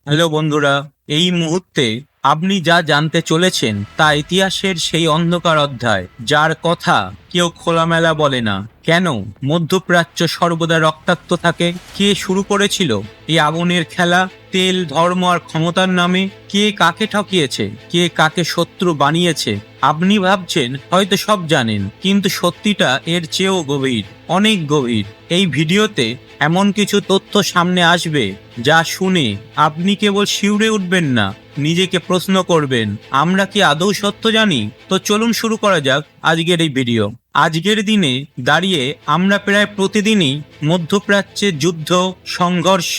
Hello বন্ধুরা, এই মুহূর্তে আপনি যা জানতে চলেছেন তা ইতিহাসের সেই অন্ধকার অধ্যায় যার কথা কেউ খোলামেলা বলে না। কেন মধ্যপ্রাচ্য সর্বদা রক্তাক্ত থাকে? কে শুরু করেছিল এই আগুনের খেলা? তেল, ধর্ম আর ক্ষমতার নামে কে কাকে ঠকিয়েছে, কে কাকে শত্রু বানিয়েছে? আপনি ভাবছেন হয়তো সব জানেন, কিন্তু সত্যিটা এর চেয়েও গভীর, অনেক গভীর। এই ভিডিওতে এমন কিছু তথ্য সামনে আসবে যা শুনে আপনি কেবল শিউরে উঠবেন না, নিজেকে প্রশ্ন করবেন, আমরা কি আদৌ সত্য জানি? তো চলুন শুরু করা যাক আজকের এই ভিডিও। আজকের দিনে দাঁড়িয়ে আমরা প্রায় প্রতিদিনই মধ্যপ্রাচ্যে যুদ্ধ, সংঘর্ষ,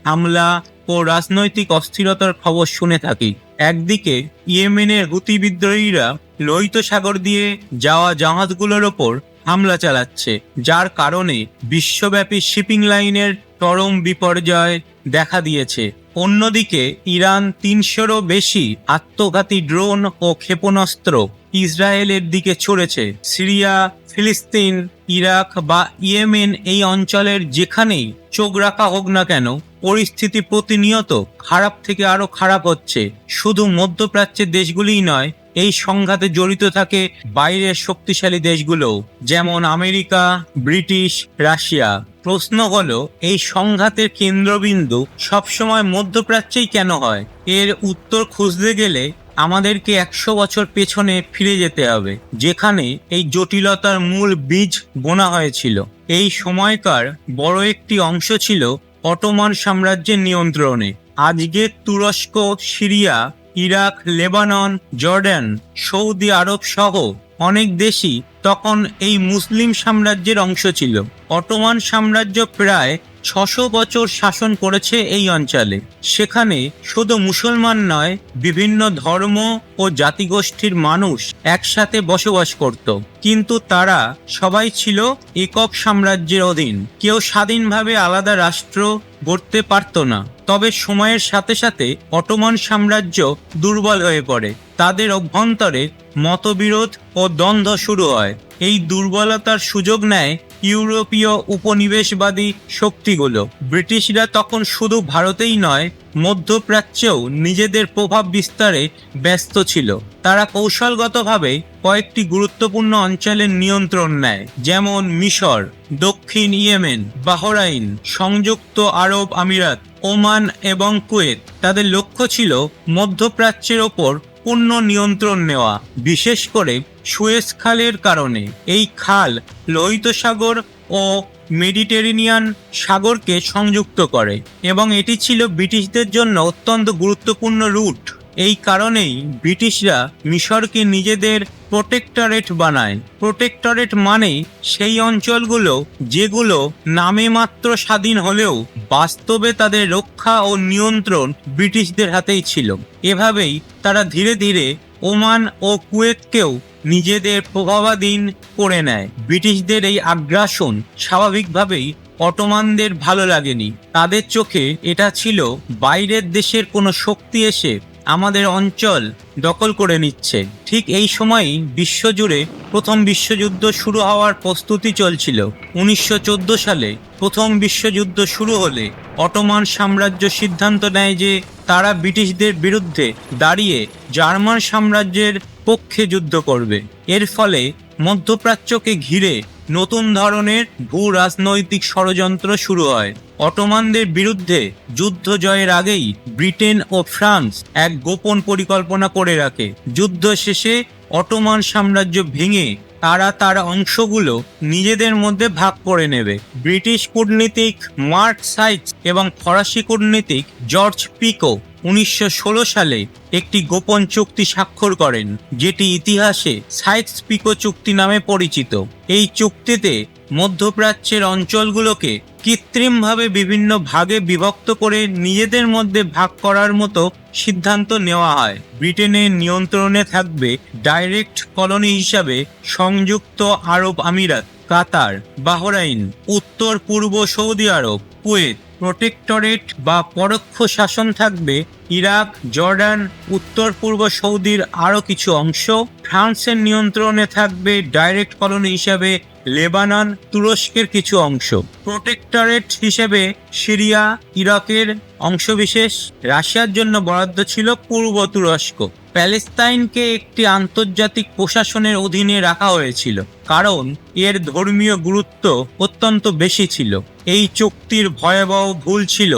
হামলা ও রাজনৈতিক অস্থিরতার খবর শুনে থাকি। একদিকে ইয়েমেনের হুতি বিদ্রোহীরা লোহিত সাগর দিয়ে যাওয়া জাহাজগুলোর ওপর হামলা চালাচ্ছে, যার কারণে বিশ্বব্যাপী শিপিং লাইনের চরম বিপর্যয় দেখা দিয়েছে। অন্যদিকে ইরান ৩০০রও বেশি আত্মঘাতী ড্রোন ও ক্ষেপণাস্ত্র ইসরায়েলের দিকে ছড়েছে। সিরিয়া, ফিলিস্তিন, ইরাক বা ইয়েমেন এই অঞ্চলের যেখানেই চোখ রাখা হোক না কেন, পরিস্থিতি প্রতিনিয়ত খারাপ থেকে আরো খারাপ হচ্ছে। শুধু মধ্যপ্রাচ্যের দেশগুলিই নয়, এই সংঘাতে জড়িত থাকে বাইরের শক্তিশালী দেশগুলোও, যেমন আমেরিকা, ব্রিটিশ, রাশিয়া। প্রশ্ন হলো, এই সংঘাতের কেন্দ্রবিন্দু সবসময় মধ্যপ্রাচ্যেই কেন হয়? এর উত্তর খুঁজতে গেলে আমাদেরকে ১০০ বছর পেছনে ফিরে যেতে হবে, যেখানে এই জটিলতার মূল বীজ বোনা হয়েছিল। এই সময়কার বড় একটি অংশ ছিল অটোমান সাম্রাজ্যের নিয়ন্ত্রণে। আজকের তুরস্ক, সিরিয়া, ইরাক, লেবানন, জর্ডান, সৌদি আরব সহ অনেক দেশই তখন এই মুসলিম সাম্রাজ্যের অংশ ছিল। অটোমান সাম্রাজ্য প্রায় ৬০০ বছর শাসন করেছে এই অঞ্চলে। সেখানে শুধু মুসলমান নয়, বিভিন্ন ধর্ম ও জাতিগোষ্ঠীর মানুষ একসাথে বসবাস করত, কিন্তু তারা সবাই ছিল একক সাম্রাজ্যের অধীন। কেউ স্বাধীনভাবে আলাদা রাষ্ট্র গড়তে পারত না। তবে সময়ের সাথে সাথে অটোমান সাম্রাজ্য দুর্বল হয়ে পড়ে। তাদের অভ্যন্তরে মতবিরোধ ও দ্বন্দ্ব শুরু হয়। এই দুর্বলতার সুযোগ নেয় ইউরোপীয় উপনিবেশবাদী শক্তিগুলো। ব্রিটিশরা তখন শুধু ভারতেই নয়, মধ্যপ্রাচ্যেও নিজেদের প্রভাব বিস্তারে ব্যস্ত ছিল। তারা কৌশলগতভাবে কয়েকটি গুরুত্বপূর্ণ অঞ্চলের নিয়ন্ত্রণ নেয়, যেমন মিশর, দক্ষিণ ইয়েমেন, বাহরাইন, সংযুক্ত আরব আমিরাত, ওমান এবং কুয়েত। তাদের লক্ষ্য ছিল মধ্যপ্রাচ্যের ওপর পূর্ণ নিয়ন্ত্রণ নেওয়া, বিশেষ করে সুয়েজ খালের কারণে। এই খাল লোহিত সাগর ও মেডিটেরেনিয়ান সাগরকে সংযুক্ত করে এবং এটি ছিল ব্রিটিশদের জন্য অত্যন্ত গুরুত্বপূর্ণ রুট। এই কারণেই ব্রিটিশরা মিশরকে নিজেদের প্রোটেক্টরেট বানায়। প্রোটেক্টরেট মানে সেই অঞ্চলগুলো যেগুলো নামে মাত্র স্বাধীন হলেও বাস্তবে তাদের রক্ষা ও নিয়ন্ত্রণ ব্রিটিশদের হাতেই ছিল। এভাবেই তারা ধীরে ধীরে ওমান ও কুয়েতকেও নিজেদের প্রভাবাধীন করে নেয়। ব্রিটিশদের এই আগ্রাসন স্বাভাবিকভাবেই অটোমানদের ভালো লাগেনি। তাদের চোখে এটা ছিল বাইরের দেশের কোনো শক্তি এসে আমাদের অঞ্চল দখল করে নিচ্ছে। ঠিক এই সময়ই বিশ্বজুড়ে প্রথম বিশ্বযুদ্ধ শুরু হওয়ার প্রস্তুতি চলছিল। ১৯১৪ সালে প্রথম বিশ্বযুদ্ধ শুরু হলে অটোমান সাম্রাজ্য সিদ্ধান্ত নেয় যে তারা ব্রিটিশদের বিরুদ্ধে দাঁড়িয়ে জার্মান সাম্রাজ্যের পক্ষে যুদ্ধ করবে। এর ফলে মধ্যপ্রাচ্যকে ঘিরে নতুন ধরনের ভূ রাজনৈতিক ষড়যন্ত্র শুরু হয়। অটোমানদের বিরুদ্ধে যুদ্ধ জয়ের আগেই ব্রিটেন ও ফ্রান্স এক গোপন পরিকল্পনা করে রাখে। যুদ্ধ শেষে অটোমান সাম্রাজ্য ভেঙে তার অংশগুলো নিজেদের মধ্যে ভাগ করে নেবে। ব্রিটিশ কূটনীতিক মার্ক সাইক্স এবং ফরাসি কূটনীতিক জর্জ পিকো ১৯১৬ সালে একটি গোপন চুক্তি স্বাক্ষর করেন, যেটি ইতিহাসে সাইক্স পিকো চুক্তি নামে পরিচিত। এই চুক্তিতে মধ্যপ্রাচ্যের অঞ্চলগুলোকে কৃত্রিমভাবে বিভিন্ন ভাগে বিভক্ত করে নিজেদের মধ্যে ভাগ করার মতো সিদ্ধান্ত নেওয়া হয়। ব্রিটেনের নিয়ন্ত্রণে থাকবে ডাইরেক্ট কলোনি হিসাবে সংযুক্ত আরব আমিরাত, কাতার, বাহরাইন, উত্তর পূর্ব সৌদি আরব, কুয়েত। প্রোটেক্টরেট বা পরোক্ষ শাসন থাকবে ইরাক, জর্ডান, উত্তর পূর্ব সৌদির আরও কিছু অংশ, ফ্রান্সের নিয়ন্ত্রণে থাকবে ডাইরেক্ট কলোনি হিসাবে লেবানন, তুরস্কের কিছু অংশ, প্রোটেক্টরেট হিসেবে সিরিয়া, ইরাকের অংশবিশেষ। রাশিয়ার জন্য বরাদ্দ ছিল পূর্ব তুরস্ক। প্যালেস্তাইনকে একটি আন্তর্জাতিক প্রশাসনের অধীনে রাখা হয়েছিল, কারণ এর ধর্মীয় গুরুত্ব অত্যন্ত বেশি ছিল। এই চুক্তির ভয়াবহ ভুল ছিল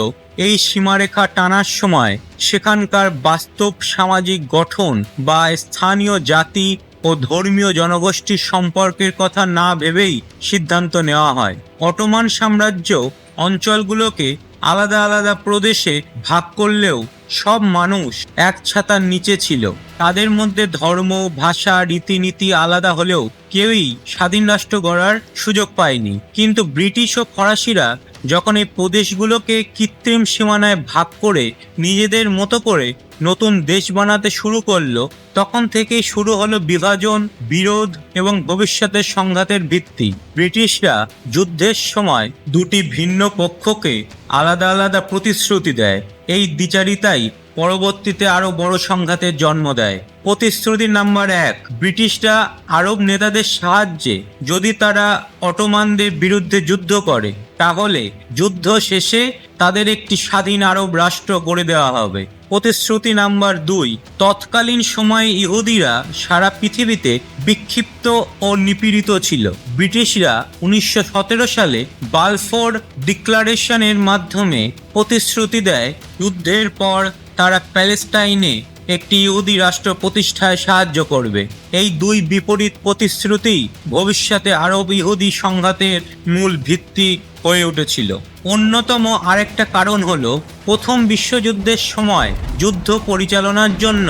এই সীমারেখা টানার সময় সেখানকার বাস্তব সামাজিক গঠন বা স্থানীয় জাতি ও ধর্মীয় জনগোষ্ঠীর সম্পর্কের কথা না ভেবেই সিদ্ধান্ত নেওয়া হয়। অটোমান সাম্রাজ্য অঞ্চলগুলোকে আলাদা আলাদা প্রদেশে ভাগ করলেও সব মানুষ এক ছাতার নিচে ছিল। তাদের মধ্যে ধর্ম, ভাষা, রীতিনীতি আলাদা হলেও কেউই স্বাধীন রাষ্ট্র গড়ার সুযোগ পায়নি। কিন্তু ব্রিটিশ ও ফরাসিরা যখন এই প্রদেশগুলোকে কৃত্রিম সীমানায় ভাগ করে নিজেদের মতো করে নতুন দেশ বানাতে শুরু করলো, তখন থেকেই শুরু হলো বিভাজন, বিরোধ এবং ভবিষ্যতের সংঘাতের ভিত্তি। ব্রিটিশরা যুদ্ধের সময় দুটি ভিন্ন পক্ষকে আলাদা আলাদা প্রতিশ্রুতি দেয়। এই দ্বিচারিতাই পরবর্তীতে আরও বড় সংঘাতের জন্ম দেয়। প্রতিশ্রুতি নাম্বার 1, ব্রিটিশরা আরব নেতাদের সাহায্যে যদি তারা অটোমানদের বিরুদ্ধে যুদ্ধ করে, তাহলে যুদ্ধ শেষে তাদের একটি স্বাধীন আরব রাষ্ট্র গড়ে দেওয়া হবে। প্রতিশ্রুতি নাম্বার 2, তৎকালীন সময়ে ইহুদিরা সারা পৃথিবীতে বিক্ষিপ্ত ও নিপীড়িত ছিল। ব্রিটিশরা 1917 সালে বালফোর ডিক্লারেশনের মাধ্যমে প্রতিশ্রুতি দেয় যুদ্ধের পর তারা প্যালেস্টাইনে একটি ইহুদি রাষ্ট্র প্রতিষ্ঠায় সাহায্য করবে। এই দুই বিপরীত প্রতিশ্রুতি ভবিষ্যতে আরব ইহুদি সংঘাতের মূল ভিত্তি হয়ে উঠেছিল। অন্যতম আরেকটা কারণ হলো প্রথম বিশ্বযুদ্ধের সময় যুদ্ধ পরিচালনার জন্য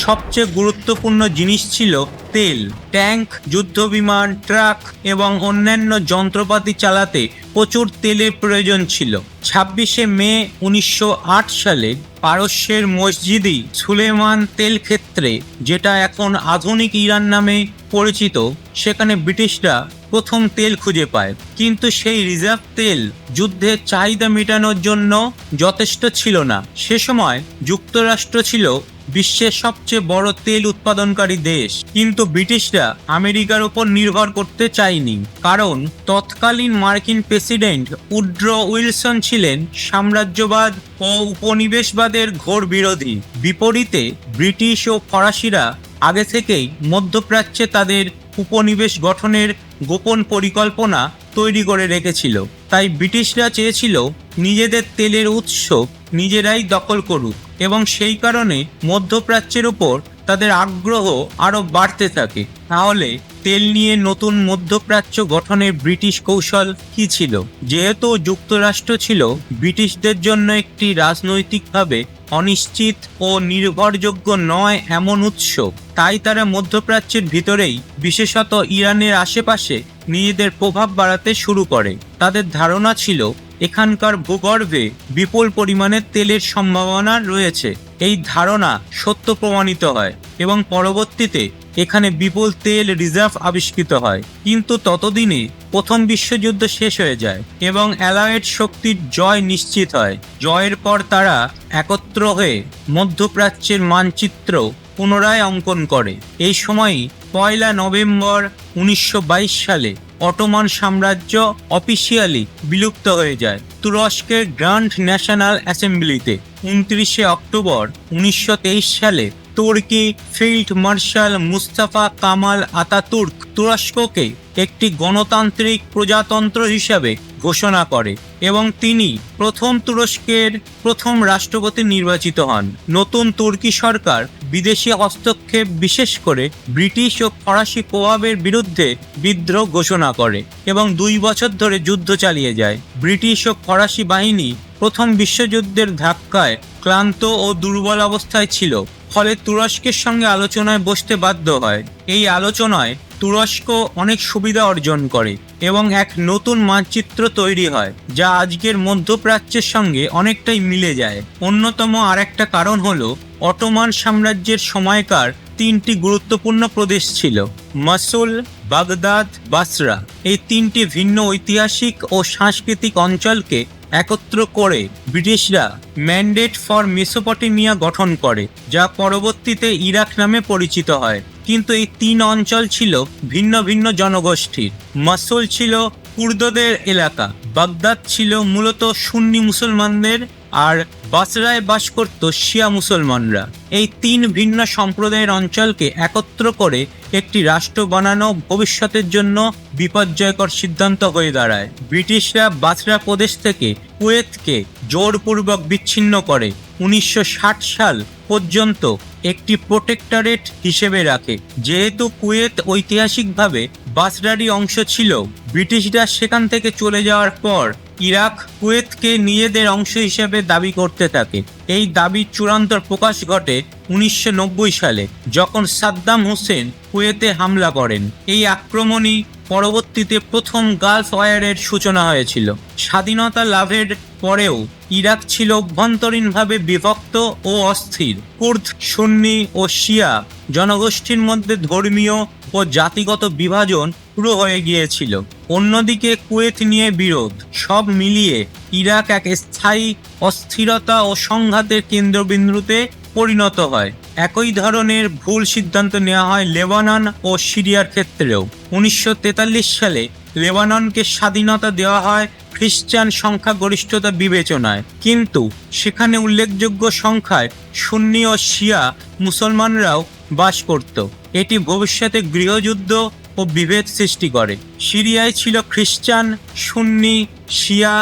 সবচেয়ে গুরুত্বপূর্ণ জিনিস ছিল তেল। ট্যাঙ্ক, যুদ্ধবিমান, ট্রাক এবং অন্যান্য যন্ত্রপাতি চালাতে প্রচুর তেলের প্রয়োজন ছিল। 26শে মে 1908 সালে পারস্যের মসজিদি সুলেমান তেল ক্ষেত্রে, যেটা এখন আধুনিক ইরান নামে পরিচিত, সেখানে ব্রিটিশরা প্রথম তেল খুঁজে পায়। কিন্তু সেই রিজার্ভ তেল যুদ্ধের চাহিদা মেটানোর জন্য যথেষ্ট ছিল না। সে সময় যুক্তরাষ্ট্র ছিল বিশ্বের সবচেয়ে বড় তেল উৎপাদনকারী দেশ, কিন্তু ব্রিটিশরা আমেরিকার উপর নির্ভর করতে চায়নি, কারণ তৎকালীন মার্কিন প্রেসিডেন্ট উড্রো উইলসন ছিলেন সাম্রাজ্যবাদ ও উপনিবেশবাদের ঘোর বিরোধী। বিপরীতে ব্রিটিশ ও ফরাসিরা আগে থেকেই মধ্যপ্রাচ্যে তাদের উপনিবেশ গঠনের গোপন পরিকল্পনা তৈরি করে রেখেছিল। তাই ব্রিটিশরা চেয়েছিল নিজেদের তেলের উৎস নিজেরাই দখল করুক, এবং সেই কারণে মধ্যপ্রাচ্যের উপর তাদের আগ্রহ আরও বাড়তে থাকে। তাহলে তেল নিয়ে নতুন মধ্যপ্রাচ্য গঠনের ব্রিটিশ কৌশল কী ছিল? যেহেতু যুক্তরাষ্ট্র ছিল ব্রিটিশদের জন্য একটি রাজনৈতিকভাবে অনিশ্চিত ও নির্ভরযোগ্য নয় এমন উৎস, তাই তারা মধ্যপ্রাচ্যের ভিতরেই, বিশেষত ইরানের আশেপাশে নিজেদের প্রভাব বাড়াতে শুরু করে। তাদের ধারণা ছিল এখানকার ভূগর্ভে বিপুল পরিমাণে তেলের সম্ভাবনা রয়েছে। এই ধারণা সত্য প্রমাণিত হয় এবং পরবর্তীতে এখানে বিপুল তেল রিজার্ভ আবিষ্কৃত হয়। কিন্তু ততদিনে প্রথম বিশ্বযুদ্ধ শেষ হয়ে যায় এবং অ্যালায়েড শক্তির জয় নিশ্চিত হয়। জয়ের পর তারা একত্র হয়ে মধ্যপ্রাচ্যের মানচিত্র পুনরায় অঙ্কন করে। এই সময়ই 1 নভেম্বর 1922 সালে অটোমান সাম্রাজ্য অফিসিয়ালি বিলুপ্ত হয়ে যায় তুরস্কের গ্র্যান্ড ন্যাশনাল অ্যাসেম্বলিতে। 29শে অক্টোবর 1923 সালে তুর্কি field marshal Mustafa Kemal Ataturk তুরস্ককে একটি গণতান্ত্রিক প্রজাতন্ত্র হিসাবে ঘোষণা করে এবং তিনি প্রথম তুরস্কের প্রথম রাষ্ট্রপতি নির্বাচিত হন। নতুন তুর্কি সরকার বিদেশি হস্তক্ষেপ, বিশেষ করে ব্রিটিশ ও ফরাসি প্রভাবের বিরুদ্ধে বিদ্রোহ ঘোষণা করে এবং 2 বছর ধরে যুদ্ধ চালিয়ে যায়। ব্রিটিশ ও ফরাসি বাহিনী প্রথম বিশ্বযুদ্ধের ধাক্কায় ক্লান্ত ও দুর্বল অবস্থায় ছিল, ফলে তুরস্কের সঙ্গে আলোচনায় বসতে বাধ্য হয়। এই আলোচনায় তুরস্ক অনেক সুবিধা অর্জন করে এবং এক নতুন মানচিত্র তৈরি হয়, যা আজকের মধ্যপ্রাচ্যের সঙ্গে অনেকটাই মিলে যায়। অন্যতম আরেকটা কারণ হলো অটোমান সাম্রাজ্যের সময়কার 3টি গুরুত্বপূর্ণ প্রদেশ ছিল: মসুল, বাগদাদ, বাসরা। এই 3টি ভিন্ন ঐতিহাসিক ও সাংস্কৃতিক অঞ্চলকে একত্র করে ব্রিটিশরা ম্যান্ডেট ফর মেসোপটেমিয়া গঠন করে, যা পরবর্তীতে ইরাক নামে পরিচিত হয়। কিন্তু এই 3 অঞ্চল ছিল ভিন্ন ভিন্ন জনগোষ্ঠীর। মসুল ছিল কুর্দদের এলাকা, বাগদাদ ছিল মূলত সুন্নি মুসলমানদের, আর বাসরায় বাস করত শিয়া মুসলমানরা। এই 3 ভিন্ন সম্প্রদায়ের অঞ্চলকে একত্র করে একটি রাষ্ট্র বানানো ভবিষ্যতের জন্য বিপর্যয়কর সিদ্ধান্ত হয়ে দাঁড়ায়। ব্রিটিশরা বাসরা প্রদেশ থেকে কুয়েতকে জোরপূর্বক বিচ্ছিন্ন করে 1960 সাল পর্যন্ত একটি প্রোটেক্টরেট হিসেবে রাখে। যেহেতু কুয়েত ঐতিহাসিকভাবে বাসরারই অংশ ছিল, ব্রিটিশরা সেখান থেকে চলে যাওয়ার পর ইরাক কুয়েতকে নিজেদের অংশ হিসেবে দাবি করতে থাকে। এই দাবির চূড়ান্ত প্রকাশ ঘটে 1990 সালে, যখন সাদ্দাম হোসেন কুয়েতে হামলা করেন। এই আক্রমণই পরবর্তীতে প্রথম গালফ ওয়ারের সূচনা হয়েছিল। স্বাধীনতা লাভের পরেও ইরাক ছিল অভ্যন্তরীণভাবে বিভক্ত ও অস্থির। কুর্দ, সুন্নি ও শিয়া জনগোষ্ঠীর মধ্যে ধর্মীয় ও জাতিগত বিভাজন পুরো হয়ে গিয়েছিল। অন্যদিকে কুয়েত নিয়ে বিরোধ। সব মিলিয়ে ইরাক এক স্থায়ী অস্থিরতা ও সংঘাতের কেন্দ্রবিন্দুতে পরিণত হয়। একই ধরনের ভুল সিদ্ধান্ত নেওয়া হয় লেবানন ও সিরিয়ার ক্ষেত্রেও। 1943 সালে লেবাননকে স্বাধীনতা দেওয়া হয় খ্রিস্টান সংখ্যাগরিষ্ঠতা বিবেচনায়, কিন্তু সেখানে উল্লেখযোগ্য সংখ্যায় সুন্নি ও শিয়া মুসলমানরাও বাস করত। এটি ভবিষ্যতে গৃহযুদ্ধ ও বিভেদ সৃষ্টি করে। সিরিয়ায় ছিল খ্রিস্টান, সুন্নি, শিয়া,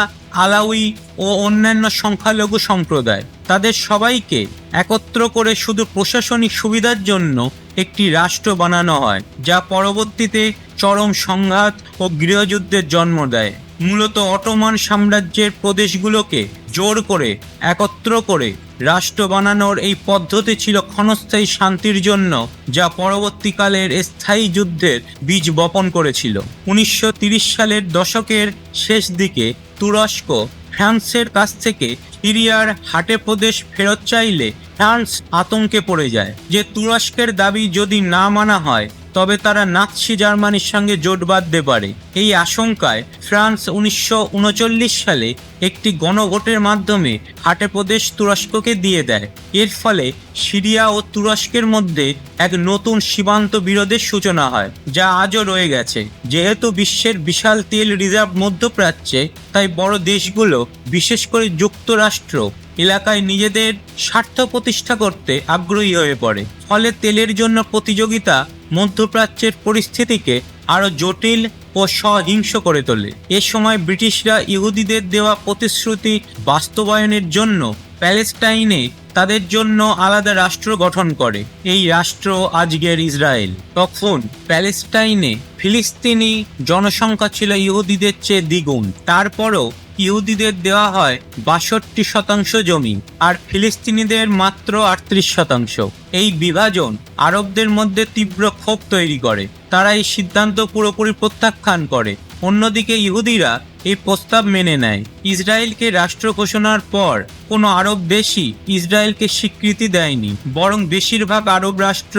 আলাউই ও অন্যান্য সংখ্যালঘু সম্প্রদায়। তাদের সবাইকে একত্র করে শুধু প্রশাসনিক সুবিধার জন্য একটি রাষ্ট্র বানানো হয়, যা পরবর্তীতে চরম সংঘাত ও গৃহযুদ্ধের জন্ম দেয়। মূলত অটোমান সাম্রাজ্যের প্রদেশগুলোকে জোর করে একত্র করে রাষ্ট্র বানানোর এই পদ্ধতি ছিল ক্ষণস্থায়ী শান্তির জন্য, যা পরবর্তীকালের স্থায়ী যুদ্ধের বীজ বপন করেছিল। 1930 সালের দশকের শেষ দিকে তুরস্ক ফ্রান্সের কাছ থেকে সিরিয়ার হাটে প্রদেশ ফেরত চাইলে ফ্রান্স আতঙ্কে পড়ে যায় যে তুরস্কের দাবি যদি না মানা হয় তবে তারা নাৎসি জার্মানির সঙ্গে জোট বাঁধতে পারে। এই আশঙ্কায় ফ্রান্স 1939 সালে একটি গণভোটের মাধ্যমে হাটে প্রদেশ তুরস্ককে দিয়ে দেয়। এর ফলে সিরিয়া ও তুরস্কের মধ্যে এক নতুন সীমান্ত বিরোধের সূচনা হয়, যা আজও রয়ে গেছে। যেহেতু বিশ্বের বিশাল তেল রিজার্ভ মধ্যপ্রাচ্যে, তাই বড় দেশগুলো, বিশেষ করে যুক্তরাষ্ট্র, এলাকায় নিজেদের স্বার্থ প্রতিষ্ঠা করতে আগ্রহী হয়ে পড়ে। ফলে তেলের জন্য প্রতিযোগিতা মধ্যপ্রাচ্যের পরিস্থিতিকে আরও জটিল ও সহিংস করে তোলে। এ সময় ব্রিটিশরা ইহুদিদের দেওয়া প্রতিশ্রুতি বাস্তবায়নের জন্য প্যালেস্টাইনে তাদের জন্য আলাদা রাষ্ট্র গঠন করে। এই রাষ্ট্র আজকের ইসরায়েল। তখন প্যালেস্টাইনে ফিলিস্তিনি জনসংখ্যা ছিল ইহুদিদের চেয়ে দ্বিগুণ। তারপরও ইহুদিদের দেওয়া হয় 62% জমি, আর ফিলিস্তিনিদের মাত্র 38%। এই বিভাজন আরবদের মধ্যে তীব্র ক্ষোভ তৈরি করে। তারা এই সিদ্ধান্ত পুরোপুরি প্রত্যাখ্যান করে। অন্যদিকে ইহুদিরা এই প্রস্তাব মেনে নেয়। ইসরায়েলকে রাষ্ট্র ঘোষণার পর কোনো আরব দেশই ইসরায়েলকে স্বীকৃতি দেয়নি, বরং বেশিরভাগ আরব রাষ্ট্র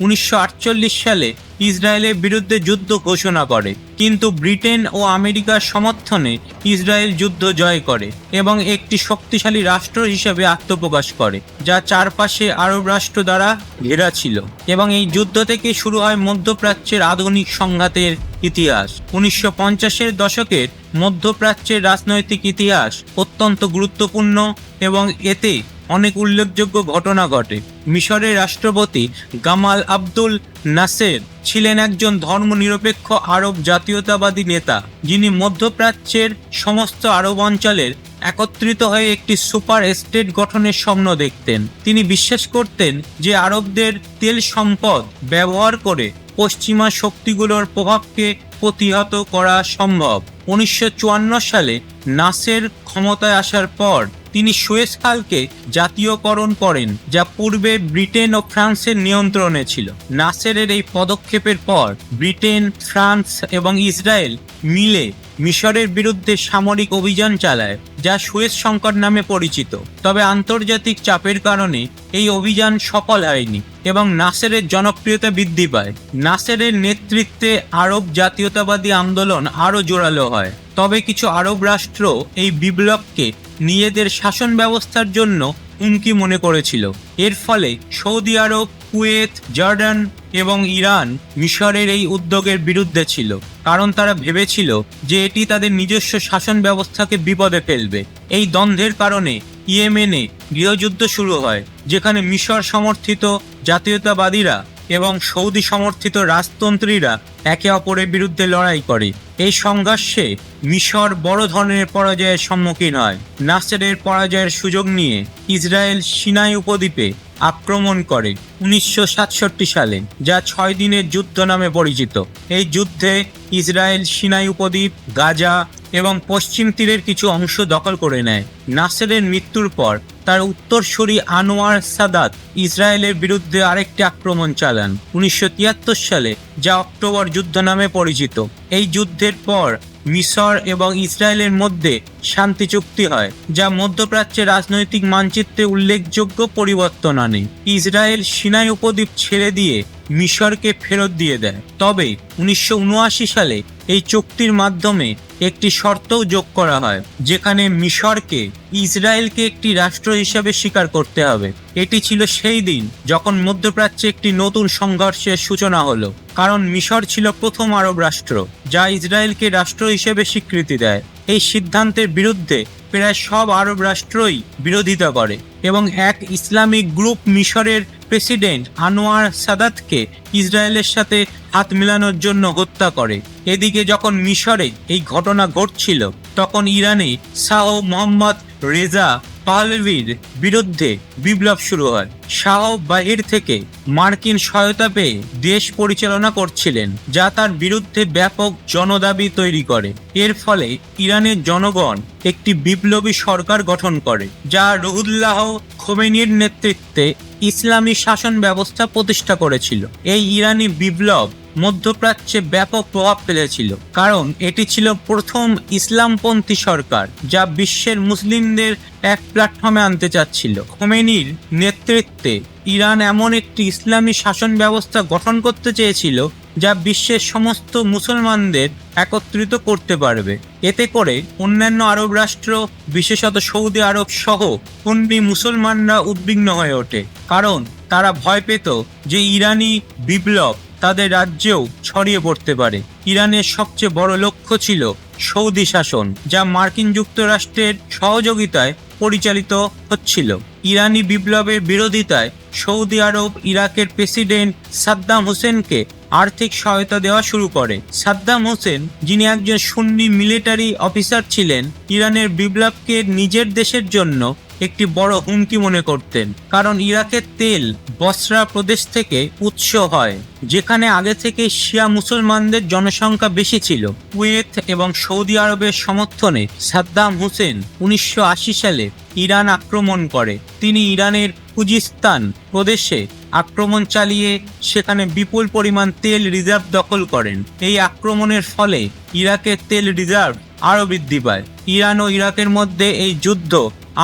1948 সালে ইসরায়েলের বিরুদ্ধে যুদ্ধ ঘোষণা করে। কিন্তু ব্রিটেন ও আমেরিকার সমর্থনে ইসরায়েল যুদ্ধ জয় করে এবং একটি শক্তিশালী রাষ্ট্র হিসেবে আত্মপ্রকাশ করে, যা চারপাশে আরব রাষ্ট্র দ্বারা ঘেরা ছিল। এবং এই যুদ্ধ থেকে শুরু হয় মধ্যপ্রাচ্যের আধুনিক সংঘাতের ইতিহাস। 1950-এর দশকের মধ্যপ্রাচ্যের রাজনৈতিক ইতিহাস অত্যন্ত গুরুত্বপূর্ণ এবং এতে অনেক উল্লেখযোগ্য ঘটনা ঘটে। মিশরের রাষ্ট্রপতি গামাল আব্দুল নাসের ছিলেন একজন ধর্মনিরপেক্ষ আরব জাতীয়তাবাদী নেতা, যিনি মধ্যপ্রাচ্যের সমস্ত আরব অঞ্চলের একত্রিত হয়ে একটি সুপার স্টেট গঠনের স্বপ্ন দেখতেন। তিনি বিশ্বাস করতেন যে আরবদের তেল সম্পদ ব্যবহার করে পশ্চিমা শক্তিগুলোর প্রভাবকে প্রতিহত করা সম্ভব। 1954 সালে নাসের ক্ষমতায় আসার পর তিনি সুয়েজ খালকে জাতীয়করণ করেন, যা পূর্বে ব্রিটেন ও ফ্রান্সের নিয়ন্ত্রণে ছিল। নাসেরের এই পদক্ষেপের পর ব্রিটেন, ফ্রান্স এবং ইসরায়েল মিলে মিশরের বিরুদ্ধে সামরিক অভিযান চালায়, যা সুয়েজ সংকট নামে পরিচিত। তবে আন্তর্জাতিক চাপের কারণে এই অভিযান সফল হয়নি এবং নাসেরের জনপ্রিয়তা বৃদ্ধি পায়। নাসেরের নেতৃত্বে আরব জাতীয়তাবাদী আন্দোলন আরও জোরালো হয়। তবে কিছু আরব রাষ্ট্র এই বিপ্লবকে নিজেদের শাসন ব্যবস্থার জন্য হুমকি মনে করেছিল। এর ফলে সৌদি আরব, কুয়েত, জর্ডান এবং ইরান মিশরের এই উদ্যোগের বিরুদ্ধে ছিল, কারণ তারা ভেবেছিল যে এটি তাদের নিজস্ব শাসন ব্যবস্থাকে বিপদে ফেলবে। এই দ্বন্দ্বের কারণে ইয়েমেনে গৃহযুদ্ধ শুরু হয়, যেখানে মিশর সমর্থিত জাতীয়তাবাদীরা এবং সৌদি সমর্থিত রাজতন্ত্রীরা একে অপরের বিরুদ্ধে লড়াই করে। এই সংঘর্ষে মিশর বড় ধরনের পরাজয়ের সম্মুখীন হয়। নাসেরের পরাজয়ের সুযোগ নিয়ে ইসরায়েল সিনাই উপদ্বীপে আক্রমণ করে 1967 সালে, যা 6 দিনের যুদ্ধ নামে পরিচিত। এই যুদ্ধে ইসরায়েল সিনাই উপদ্বীপ, গাজা এবং পশ্চিম তীরের কিছু অংশ দখল করে নেয়। নাসেরের মৃত্যুর পর তার উত্তরসূরি আনোয়ার সাদাত ইসরায়েলের বিরুদ্ধে আরেকটি আক্রমণ চালান 1973 সালে, যা অক্টোবর যুদ্ধ নামে পরিচিত। এই যুদ্ধের পর মিশর এবং ইসরায়েলের মধ্যে শান্তি চুক্তি হয়, যা মধ্যপ্রাচ্যের রাজনৈতিক মানচিত্রে উল্লেখযোগ্য পরিবর্তন আনে। ইসরায়েল সিনাই উপদ্বীপ ছেড়ে দিয়ে মিশরকে ফেরত দিয়ে দেয়। তবে 1979 সালে এই চুক্তির মাধ্যমে একটি শর্তও যোগ করা হয়, যেখানে মিশরকে ইসরায়েলকে একটি রাষ্ট্র হিসেবে স্বীকার করতে হবে। এটি ছিল সেই দিন যখন মধ্যপ্রাচ্যে একটি নতুন সংঘর্ষের সূচনা হলো, কারণ মিশর ছিল প্রথম আরব রাষ্ট্র যা ইসরায়েলকে রাষ্ট্র হিসেবে স্বীকৃতি দেয়। এই সিদ্ধান্তের বিরুদ্ধে প্রায় সব আরব রাষ্ট্রই বিরোধিতা করে এবং এক ইসলামিক গ্রুপ মিশরের প্রেসিডেন্ট আনোয়ার সাদাতকে ইসরায়েলের সাথে হাত মেলানোর জন্য হত্যা করে। এদিকে যখন মিশরে এই ঘটনা ঘটছিল, তখন ইরানে শাহ মোহাম্মদ রেজা পাহলভির বিরুদ্ধে বিপ্লব শুরু হয়। শাহ বাহির থেকে মার্কিন সহায়তা পেয়ে দেশ পরিচালনা করছিলেন, যা তার বিরুদ্ধে ব্যাপক জনদাবি তৈরি করে। এর ফলে ইরানের জনগণ একটি বিপ্লবী সরকার গঠন করে, যা রুহুল্লাহ খোমেনির নেতৃত্বে ইসলামী শাসন ব্যবস্থা প্রতিষ্ঠা করেছিল। এই ইরানি বিপ্লব মধ্যপ্রাচ্যে ব্যাপক প্রভাব ফেলেছিল, কারণ এটি ছিল প্রথম ইসলামপন্থী সরকার যা বিশ্বের মুসলিমদের এক প্ল্যাটফর্মে আনতে চাচ্ছিল। খোমেনির নেতৃত্বে ইরান এমন একটি ইসলামী শাসন ব্যবস্থা গঠন করতে চেয়েছিল যা বিশ্বের সমস্ত মুসলমানদের একত্রিত করতে পারবে। এতে করে অন্যান্য আরব রাষ্ট্র, বিশেষত সৌদি আরব সহ সুন্নি মুসলমানরা উদ্বিগ্ন হয়ে ওঠে, কারণ তারা ভয় পেত যে ইরানি বিপ্লব তাদের রাজ্যেও ছড়িয়ে পড়তে পারে। ইরানের সবচেয়ে বড় লক্ষ্য ছিল সৌদি শাসন, যা মার্কিন যুক্তরাষ্ট্রের সহযোগিতায় পরিচালিত হচ্ছিল। ইরানি বিপ্লবের বিরোধিতায় সৌদি আরব ইরাকের প্রেসিডেন্ট সাদ্দাম হোসেনকে আর্থিক সহায়তা দেওয়া শুরু করে। সাদ্দাম হোসেন, যিনি একজন সুন্নি মিলিটারি অফিসার ছিলেন, ইরানের বিপ্লবকে নিজের দেশের জন্য একটি বড় হুমকি মনে করতেন, কারণ ইরাকের তেল বসরা প্রদেশ থেকে উৎস হয়, যেখানে আগে থেকে শিয়া মুসলমানদের জনসংখ্যা বেশি ছিল। কুয়েত এবং সৌদি আরবের সমর্থনে সাদ্দাম হোসেন 1980 সালে ইরান আক্রমণ করে। তিনি ইরানের খুজিস্তান প্রদেশে আক্রমণ চালিয়ে সেখানে বিপুল পরিমাণ তেল রিজার্ভ দখল করেন। এই আক্রমণের ফলে ইরাকের তেল রিজার্ভ আরও বৃদ্ধি পায়। ইরান ও ইরাকের মধ্যে এই যুদ্ধ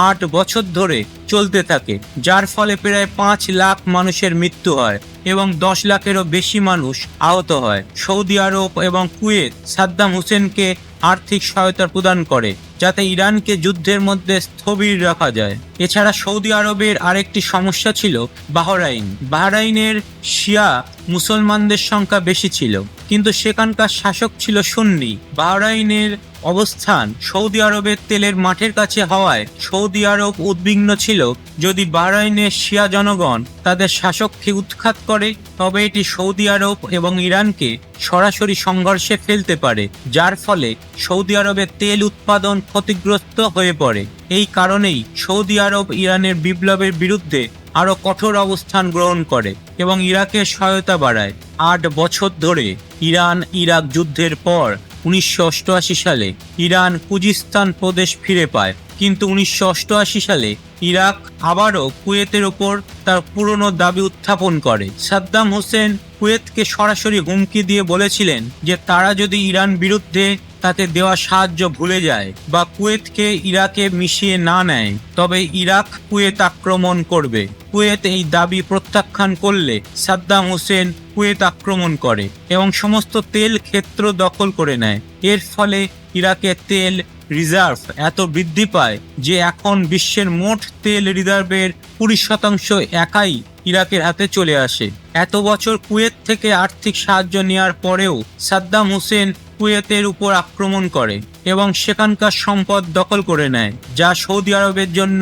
8 বছর ধরে চলতে থাকে, যার ফলে প্রায় 5 লাখ মানুষের মৃত্যু হয় এবং 10 লাখেরও বেশি মানুষ আহত হয়। সৌদি আরব এবং কুয়েত সাদ্দাম হোসেনকে আর্থিক সহায়তা প্রদান করে, যাতে ইরানকে যুদ্ধের মধ্যে স্থবির রাখা যায়। এছাড়া সৌদি আরবের আরেকটি সমস্যা ছিল বাহরাইন। বাহরাইনের শিয়া মুসলমানদের সংখ্যা বেশি ছিল, কিন্তু সেখানকার শাসক ছিল সুন্নি। বাহরাইনের অবস্থান সৌদি আরবের তেলের মাঠের কাছে হওয়ায় সৌদি আরব উদ্বিগ্ন ছিল, যদি বাহরাইনের শিয়া জনগণ তাদের শাসককে উৎখাত করে, তবে এটি সৌদি আরব এবং ইরানকে সরাসরি সংঘর্ষে ফেলতে পারে, যার ফলে সৌদি আরবের তেল উৎপাদন ক্ষতিগ্রস্ত হয়ে পড়ে। এই কারণেই সৌদি আরব ইরানের বিপ্লবের বিরুদ্ধে আরও কঠোর অবস্থান গ্রহণ করে এবং ইরাকের সহায়তা বাড়ায়। 8 বছর ধরে ইরান ইরাক যুদ্ধের পর 1988 সালে ইরান খুজিস্তান প্রদেশ ফিরে পায়, কিন্তু 1988 সালে ইরাক আবারও কুয়েতের ওপর তার পুরনো দাবি উত্থাপন করে। সাদ্দাম হোসেন কুয়েতকে সরাসরি হুমকি দিয়ে বলেছিলেন যে তারা যদি ইরান বিরুদ্ধে তাতে দেওয়া সাহায্য ভুলে যায় বা কুয়েতকে ইরাকে মিশিয়ে না নেয়, তবে ইরাক কুয়েত আক্রমণ করবে। কুয়েত এই দাবি প্রত্যাখ্যান করলে সাদ্দাম হোসেন কুয়েত আক্রমণ করে এবং সমস্ত তেল ক্ষেত্র দখল করে নেয়। এর ফলে ইরাকের তেল রিজার্ভ এত বৃদ্ধি পায় যে এখন বিশ্বের মোট তেল রিজার্ভের 20% একাই ইরাকের হাতে চলে আসে। এত বছর কুয়েত থেকে আর্থিক সাহায্য নেওয়ার পরেও সাদ্দাম হোসেন কুয়েতের উপর আক্রমণ করে এবং সেখানকার সম্পদ দখল করে নেয়, যা সৌদি আরবের জন্য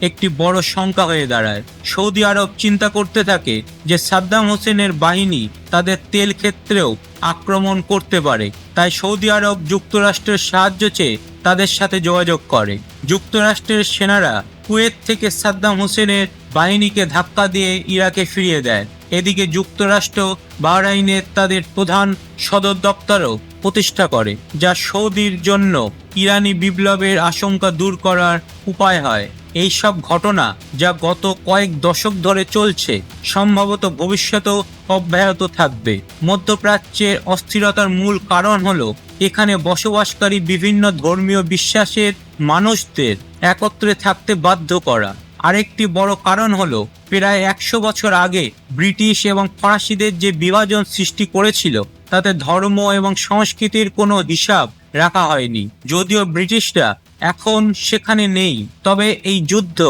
একটি বড় শঙ্কা হয়ে দাঁড়ায়। সৌদি আরব চিন্তা করতে থাকে যে সাদ্দাম হোসেনের বাহিনী তাদের তেল ক্ষেত্রেও আক্রমণ করতে পারে, তাই সৌদি আরব যুক্তরাষ্ট্রের সাহায্য চেয়ে তাদের সাথে যোগাযোগ করে। যুক্তরাষ্ট্রের সেনারা কুয়েত থেকে সাদ্দাম হোসেনের বাহিনীকে ধাক্কা দিয়ে ইরাকে ফিরিয়ে দেয়। এদিকে যুক্তরাষ্ট্র বাহরাইনের তাদের প্রধান সদর দপ্তরও প্রতিষ্ঠা করে, যা সৌদির জন্য ইরানি বিপ্লবের আশঙ্কা দূর করার উপায় হয়। এই সব ঘটনা, যা গত কয়েক দশক ধরে চলছে, সম্ভবত ভবিষ্যতেও অব্যাহত থাকবে। মধ্যপ্রাচ্যের অস্থিরতার মূল কারণ হলো এখানে বসবাসকারী বিভিন্ন ধর্মীয় বিশ্বাসের মানুষদের একত্রে থাকতে বাধ্য করা। আরেকটি বড় কারণ হলো প্রায় 100 বছর আগে ব্রিটিশ এবং ফরাসিদের যে বিভাজন সৃষ্টি করেছিল, তাতে ধর্ম এবং সংস্কৃতির কোনো হিসাব রাখা হয়নি। যদিও ব্রিটিশরা এখন সেখানে নেই, তবে এই যুদ্ধ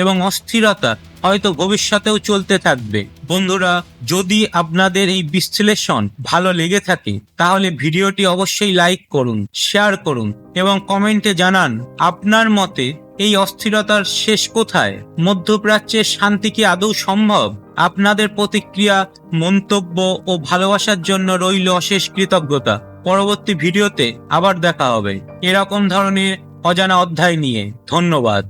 এবং অস্থিরতা হয়তো ভবিষ্যতেও চলতে থাকবে। বন্ধুরা, যদি আপনাদের এই বিশ্লেষণ ভালো লেগে থাকে তাহলে ভিডিওটি অবশ্যই লাইক করুন, শেয়ার করুন এবং কমেন্টে জানান আপনার মতে এই অস্থিরতার শেষ কোথায়? মধ্যপ্রাচ্যের শান্তি কি আদৌ সম্ভব? আপনাদের প্রতিক্রিয়া, মন্তব্য ও ভালোবাসার জন্য রইল অশেষ কৃতজ্ঞতা। পরবর্তী ভিডিওতে আবার দেখা হবে এরকম ধরনের অজানা অধ্যায় নিয়ে। ধন্যবাদ।